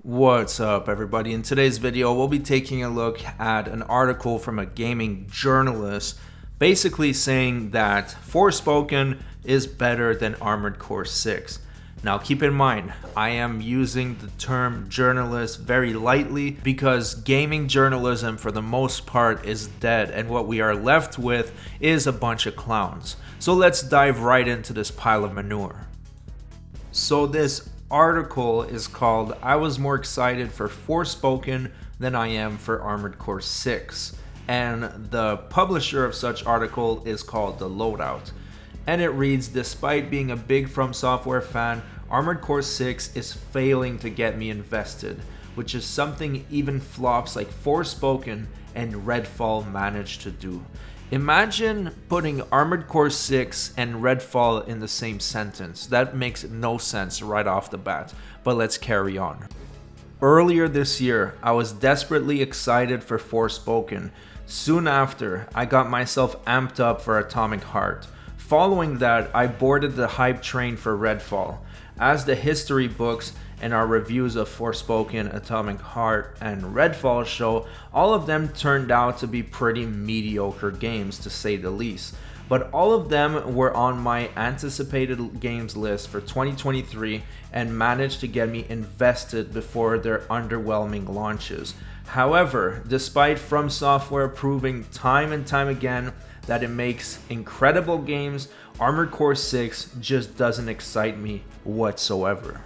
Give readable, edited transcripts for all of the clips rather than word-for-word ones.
What's up, everybody? In today's video, we'll be taking a look at an article from a gaming journalist basically saying that Forspoken is better than Armored Core 6. Now, keep in mind, I am using the term journalist very lightly because gaming journalism for the most part is dead, and what we are left with is a bunch of clowns. So let's dive right into this pile of manure. So this article is called "I was more excited for Forspoken than I am for Armored Core 6", and the publisher of such article is called The Loadout. And it reads, "Despite being a big From Software fan, Armored Core 6 is failing to get me invested, which is something even flops like Forspoken and Redfall managed to do." Imagine putting Armored Core 6 and Redfall in the same sentence. That makes no sense right off the bat, but let's carry on. Earlier this year, I was desperately excited for Forspoken. Soon after, I got myself amped up for Atomic Heart. Following that, I boarded the hype train for Redfall. As the history books and our reviews of Forspoken, Atomic Heart, and Redfall show, all of them turned out to be pretty mediocre games, to say the least. But all of them were on my anticipated games list for 2023 and managed to get me invested before their underwhelming launches. However, despite From Software proving time and time again that it makes incredible games, Armored Core 6 just doesn't excite me whatsoever.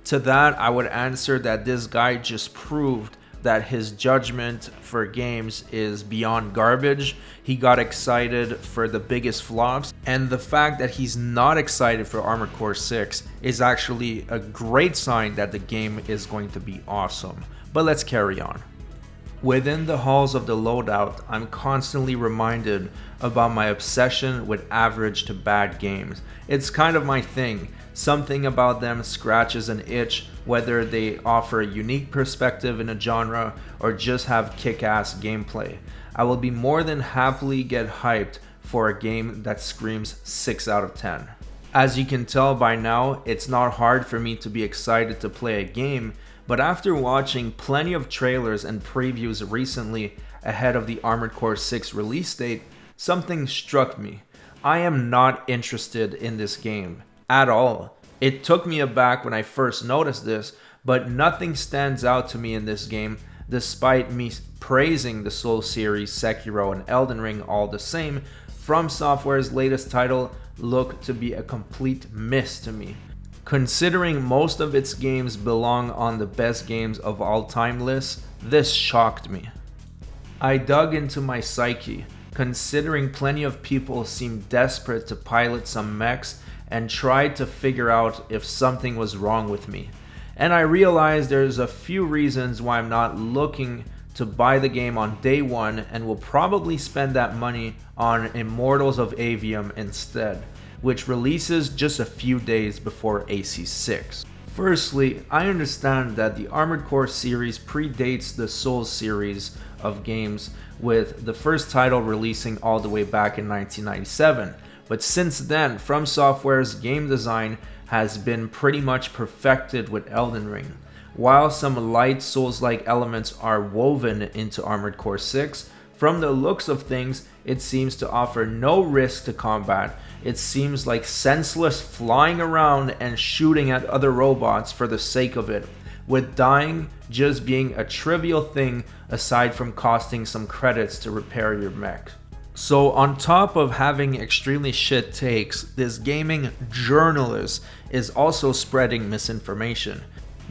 To that, I would answer that this guy just proved that his judgment for games is beyond garbage. He got excited for the biggest flops, and the fact that he's not excited for Armored Core 6 is actually a great sign that the game is going to be awesome. But let's carry on. Within the halls of the Loadout, I'm constantly reminded about my obsession with average to bad games. It's kind of my thing. Something about them scratches an itch, whether they offer a unique perspective in a genre or just have kick-ass gameplay. I will be more than happily get hyped for a game that screams 6 out of 10. As you can tell by now, it's not hard for me to be excited to play a game, but after watching plenty of trailers and previews recently ahead of the Armored Core 6 release date, something struck me. I am not interested in this game at all. It took me aback when I first noticed this, but nothing stands out to me in this game, despite me praising the Souls series, Sekiro, and Elden Ring all the same. From Software's latest title looked to be a complete miss to me. Considering most of its games belong on the best games of all time list, this shocked me. I dug into my psyche, considering plenty of people seem desperate to pilot some mechs, and tried to figure out if something was wrong with me. And I realized there's a few reasons why I'm not looking to buy the game on day one and will probably spend that money on Immortals of Avium instead, which releases just a few days before AC6. Firstly, I understand that the Armored Core series predates the Souls series of games, with the first title releasing all the way back in 1997. But since then, From Software's game design has been pretty much perfected with Elden Ring. While some light Souls-like elements are woven into Armored Core 6, from the looks of things, it seems to offer no risk to combat. It seems like senseless flying around and shooting at other robots for the sake of it, with dying just being a trivial thing aside from costing some credits to repair your mech. So on top of having extremely shit takes, this gaming journalist is also spreading misinformation.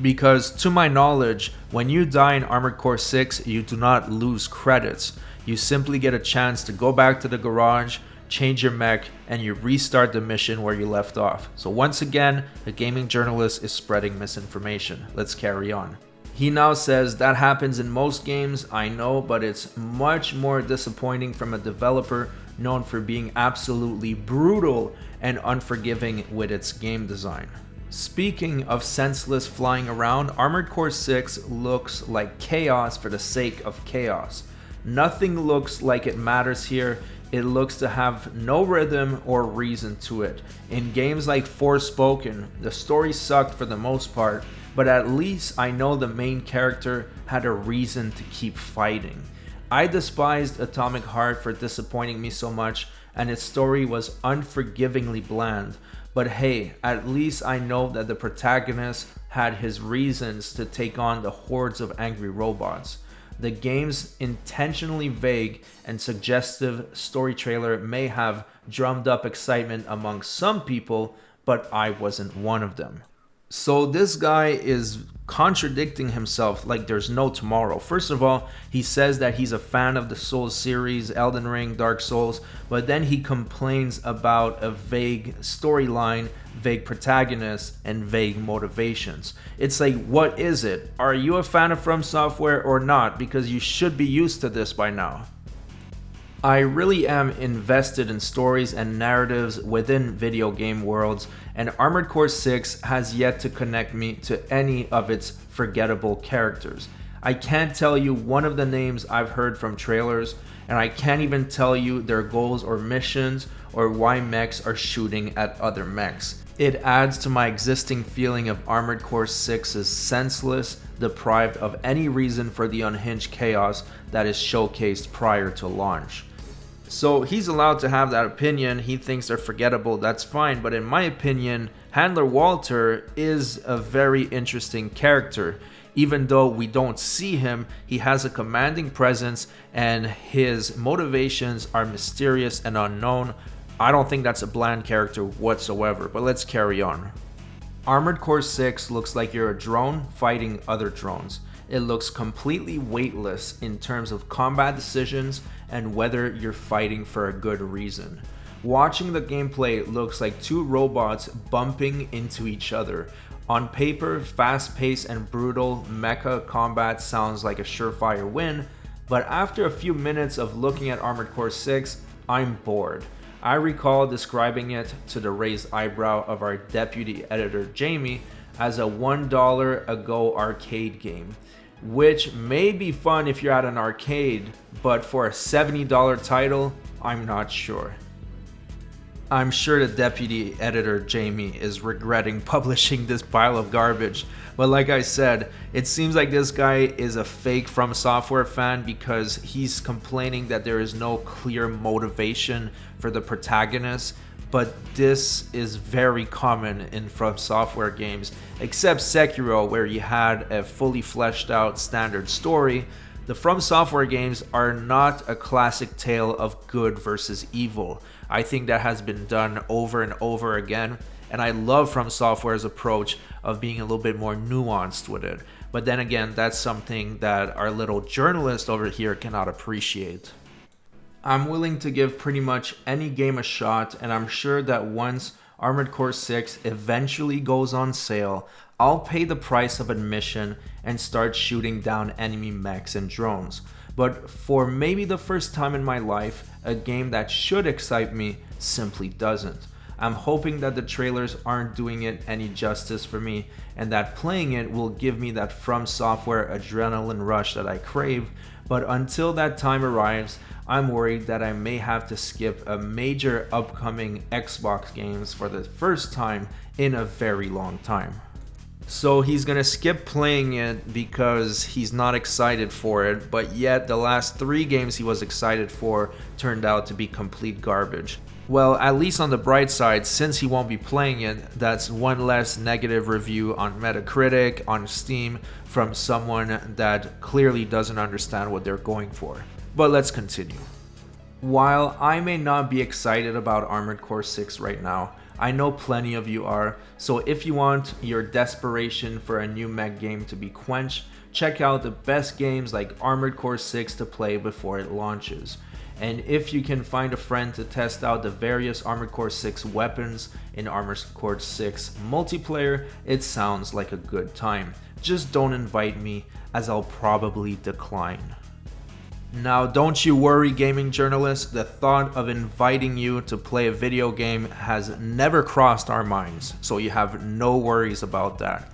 Because to my knowledge, when you die in Armored Core 6, you do not lose credits. You simply get a chance to go back to the garage, change your mech, and you restart the mission where you left off. So once again, the gaming journalist is spreading misinformation. Let's carry on. He now says that happens in most games, I know, but it's much more disappointing from a developer known for being absolutely brutal and unforgiving with its game design. Speaking of senseless flying around, Armored Core 6 looks like chaos for the sake of chaos. Nothing looks like it matters here. It looks to have no rhythm or reason to it. In games like Forspoken, the story sucked for the most part, but at least I know the main character had a reason to keep fighting. I despised Atomic Heart for disappointing me so much, and its story was unforgivingly bland. But hey, at least I know that the protagonist had his reasons to take on the hordes of angry robots. The game's intentionally vague and suggestive story trailer may have drummed up excitement among some people, but I wasn't one of them. So this guy is contradicting himself like there's no tomorrow. First of all, he says that he's a fan of the Souls series, Elden Ring, Dark Souls, but then he complains about a vague storyline, vague protagonists, and vague motivations. It's like, what is it? Are you a fan of From Software or not? Because you should be used to this by now. I really am invested in stories and narratives within video game worlds, and Armored Core 6 has yet to connect me to any of its forgettable characters. I can't tell you one of the names I've heard from trailers, and I can't even tell you their goals or missions or why mechs are shooting at other mechs. It adds to my existing feeling of Armored Core 6 is senseless, deprived of any reason for the unhinged chaos that is showcased prior to launch. So he's allowed to have that opinion. He thinks they're forgettable, that's fine. But in my opinion, Handler Walter is a very interesting character. Even though we don't see him, he has a commanding presence and his motivations are mysterious and unknown. I don't think that's a bland character whatsoever, but let's carry on. Armored Core 6 looks like you're a drone fighting other drones. It looks completely weightless in terms of combat decisions and whether you're fighting for a good reason. Watching the gameplay looks like two robots bumping into each other. On paper, fast-paced and brutal mecha combat sounds like a surefire win, but after a few minutes of looking at Armored Core 6, I'm bored. I recall describing it to the raised eyebrow of our deputy editor Jamie as a $1 a go arcade game, which may be fun if you're at an arcade, but for a $70 title, I'm not sure. I'm sure the deputy editor Jamie is regretting publishing this pile of garbage, but like I said, it seems like this guy is a fake From Software fan because he's complaining that there is no clear motivation for the protagonist. But this is very common in From Software games, except Sekiro, where you had a fully fleshed out standard story. The From Software games are not a classic tale of good versus evil. I think that has been done over and over again, and I love From Software's approach of being a little bit more nuanced with it. But then again, that's something that our little journalist over here cannot appreciate. I'm willing to give pretty much any game a shot, and I'm sure that once Armored Core 6 eventually goes on sale, I'll pay the price of admission and start shooting down enemy mechs and drones. But for maybe the first time in my life, a game that should excite me simply doesn't. I'm hoping that the trailers aren't doing it any justice for me, and that playing it will give me that From Software adrenaline rush that I crave. But until that time arrives, I'm worried that I may have to skip a major upcoming Xbox games for the first time in a very long time. So he's gonna skip playing it because he's not excited for it, but yet the last 3 games he was excited for turned out to be complete garbage. Well, at least on the bright side, since he won't be playing it, that's one less negative review on Metacritic, on Steam, from someone that clearly doesn't understand what they're going for. But let's continue. While I may not be excited about Armored Core 6 right now, I know plenty of you are, so if you want your desperation for a new mech game to be quenched, check out the best games like Armored Core 6 to play before it launches. And if you can find a friend to test out the various Armored Core 6 weapons in Armored Core 6 multiplayer, it sounds like a good time. Just don't invite me, as I'll probably decline. Now, don't you worry, gaming journalists, the thought of inviting you to play a video game has never crossed our minds, so you have no worries about that.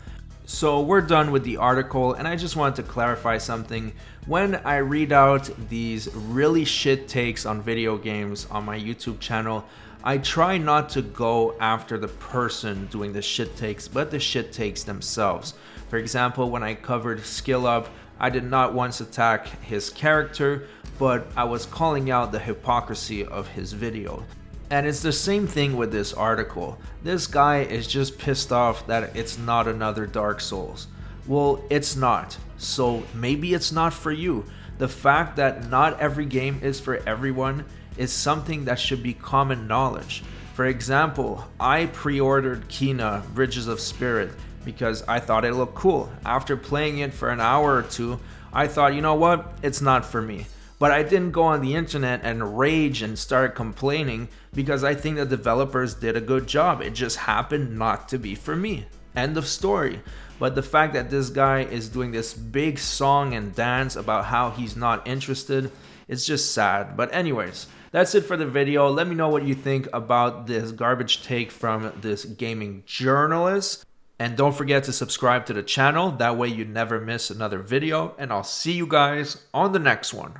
So we're done with the article, and I just wanted to clarify something. When I read out these really shit takes on video games on my YouTube channel, I try not to go after the person doing the shit takes, but the shit takes themselves. For example, when I covered Skill Up, I did not once attack his character, but I was calling out the hypocrisy of his video. And it's the same thing with this article. This guy is just pissed off that it's not another Dark Souls. Well, it's not. So maybe it's not for you. The fact that not every game is for everyone is something that should be common knowledge. For example, I pre-ordered Kena Bridges of Spirit because I thought it looked cool. After playing it for an hour or two, I thought, you know what, it's not for me. But I didn't go on the internet and rage and start complaining because I think the developers did a good job. It just happened not to be for me. End of story. But the fact that this guy is doing this big song and dance about how he's not interested, it's just sad. But anyways, that's it for the video. Let me know what you think about this garbage take from this gaming journalist. And don't forget to subscribe to the channel. That way you never miss another video. And I'll see you guys on the next one.